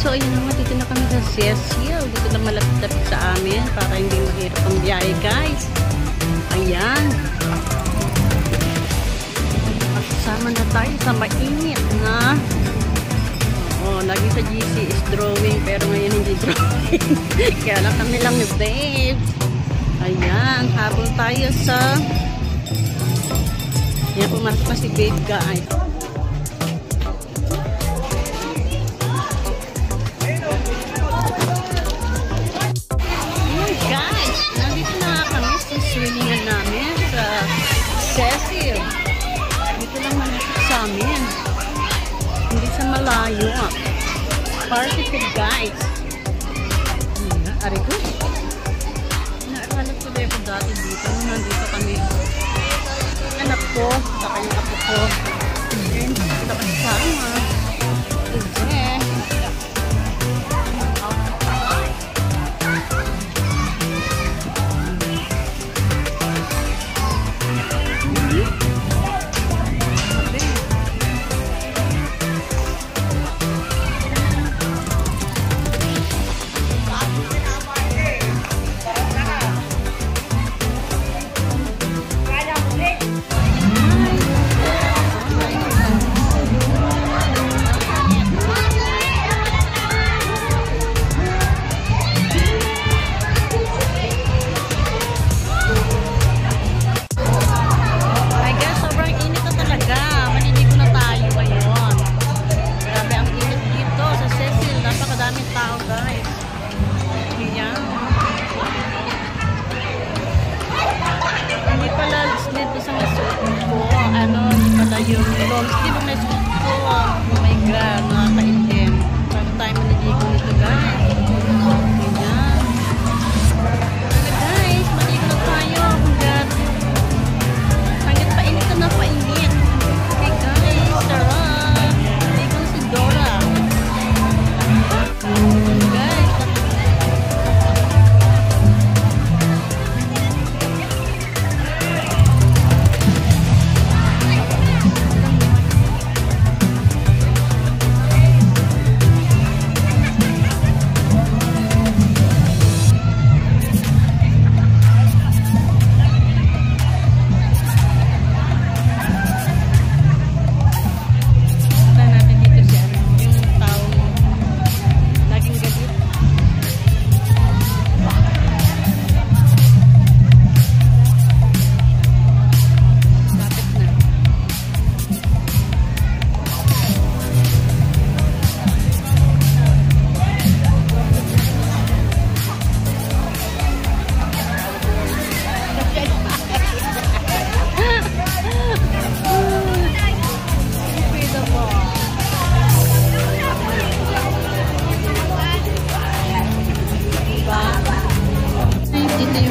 So ayun naman, dito na kami sa Cecil. Dito na malapit-lapit sa amin para hindi mahirap ang biyahe, guys. Ayan. Kasama na tayo sa mainit na. Oo, lagi sa GC is drawing pero ngayon hindi drawing. Kaya lang kami lang ni babe. Ayan, habol tayo sa. Ayan, pumasok pa si babe, guys. Swimming namin sa Cecil. Dito lang malapit sa amin. Hindi sa malayo. Party food, guys. Ari ko. Naalala ko dito dati dito. Nandito kami. Anak ko. Saka yung apo ko. And nakasama. Again. Yung long sleeve ang nasuot ko. Oh my God, nakakaitim. Bago tayo maliligo nito, guys. Ganyan. Guys, maligo na tayo. Hanggat painit na painit. Okay, guys, sarap. Maligo na si Dora. Guys,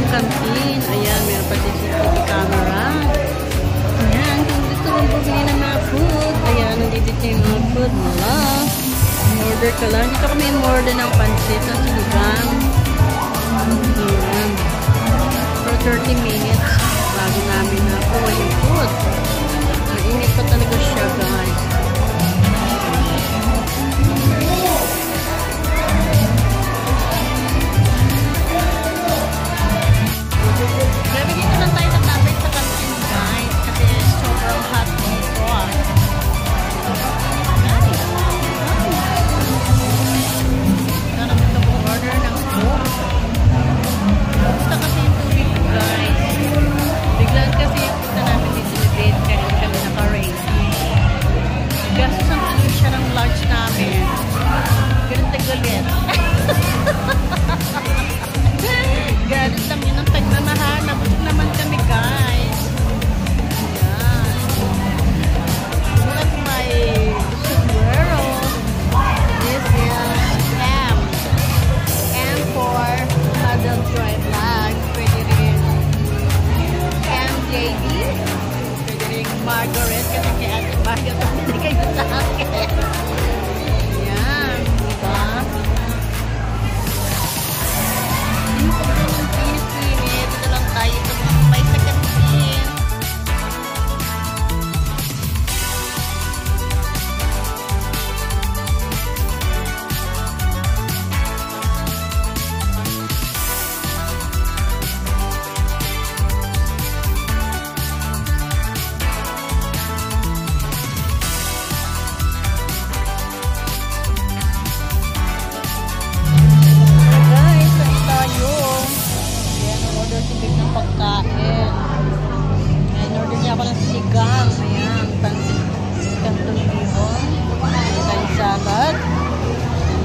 canteen. Ayan, meron pa si CCTV camera. Ayan, kung gusto mong bumili ng mga food. Ayan, nandito yung mga food nila. Order ka lang. Dito kami order ng pansit sa sinigang. Ayan. For 30 minutes bago namin nakuha yung food. Mainit pa talaga siya, guys. lunch namin. Galit. Galit lang yun ang tagmamahal. Nabusog naman kami, guys. Ayan. Look at my sombrero. This is M. M for Adult Joy Vlog. Pwede rin MJD. Pwede rin Margaret. Kasi kay Ate Margaret ang binigay ko sa akin. Ayan. Diba? Pinit-pinit. Ito lang tayo. Ito may sa kantin. Pagkain. Ayan, order niya ako ng sinigang. Ayan, pansit canton bihon. May salad.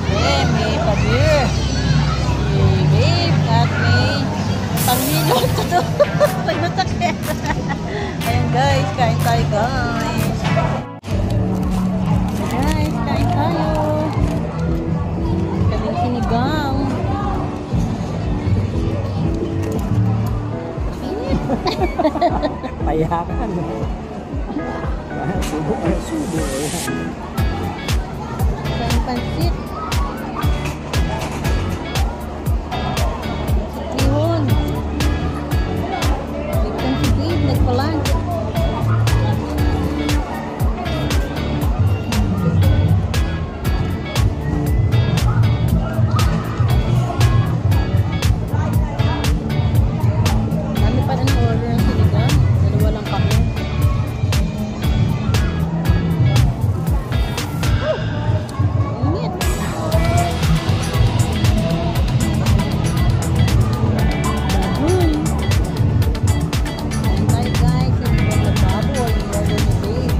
Siyempre, may pabir. May vape. At may pangilot. Ito. May masakit. Ayan guys, kain tayo guys. Guys, kain tayo. Kaming sinigang. Payakan. Subo. Kain pansit. Bihon. Bigyan si Dave, nagpa-lunch. Dami pa rin ang order ng sinigang. Dalawa lang kami. Init. Baboy. Kain tayo guys. Sinigang na baboy. Ang order ni Dave.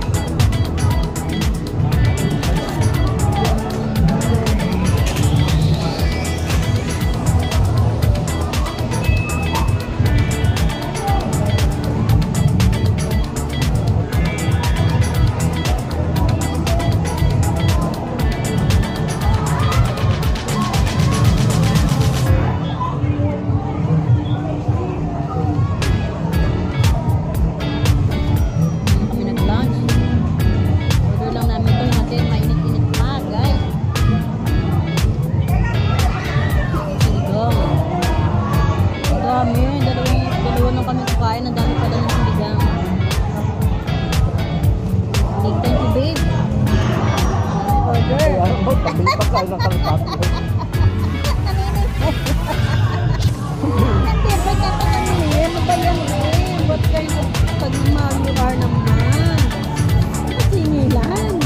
Kami nag-lunch. Order lang namin ito kasi mainit-init pa, guys. Sinigang. Ang dami. Dalawa lang kami kakain. Ang dami pala ng sinigang. Big thank you, babe. Order. Pabili pa ka ng kalapati. Hindi, ba't ka pa kami? Ano ba yan, eh? Ba't kayo pag-maluar naman? Singilan.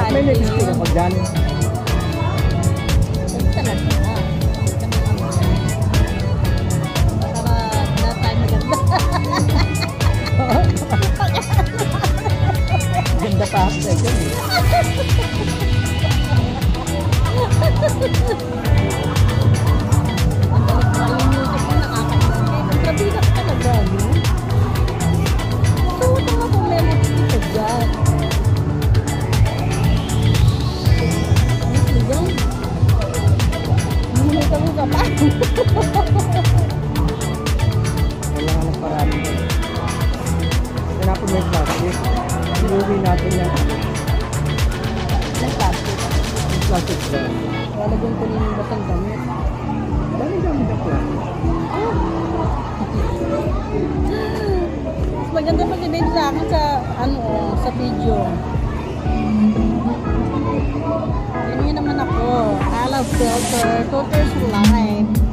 May nag-iisip na pag dyan. Ganda pa ako sa dyan eh. Kailangan ng parami. Hanapin mo yung plastic. Sinuwi natin yan. Ng plastic. Yung plastic ba? Lalagyan ko nyo yung basang damit. Dami-dami na plastic. Mas maganda din sa akin sa sa video. Ganyan naman ako. I love filter. Filters life.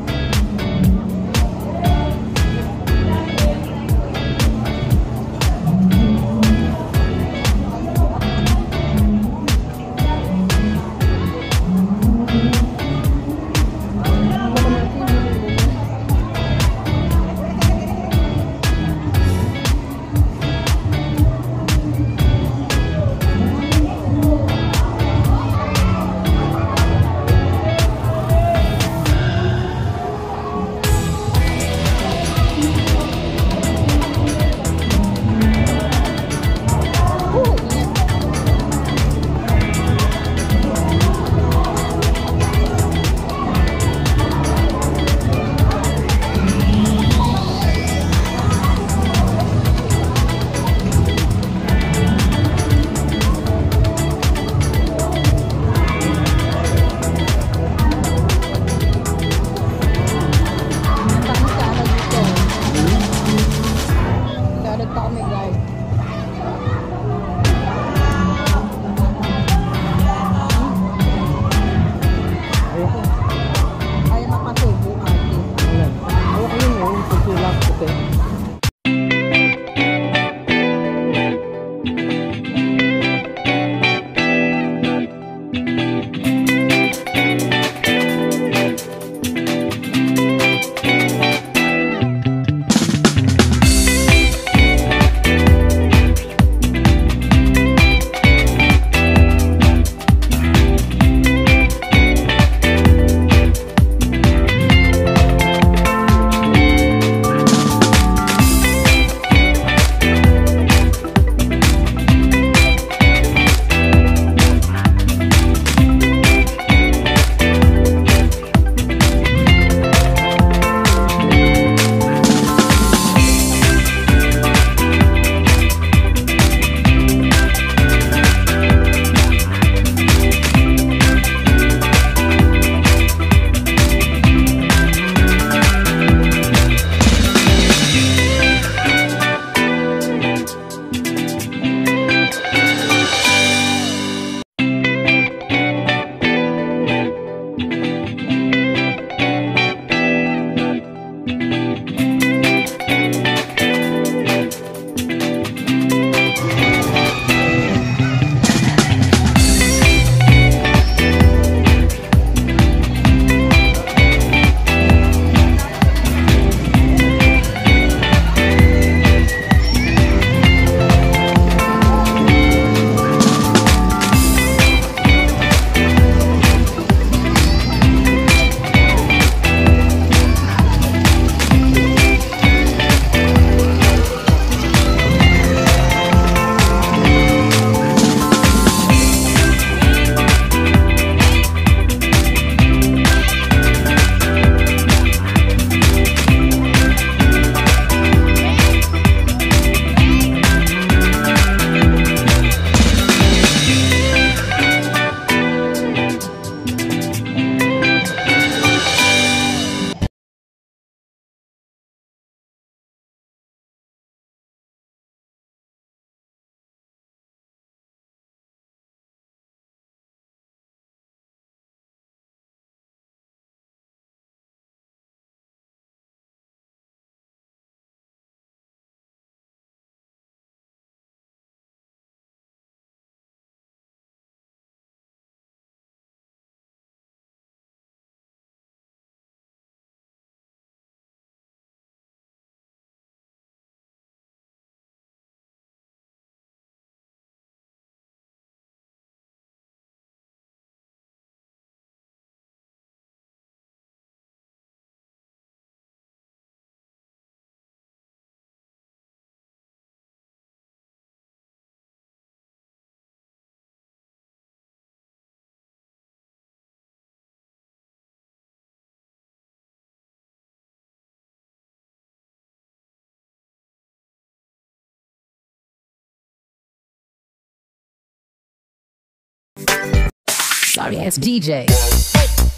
Sorry, it's DJ.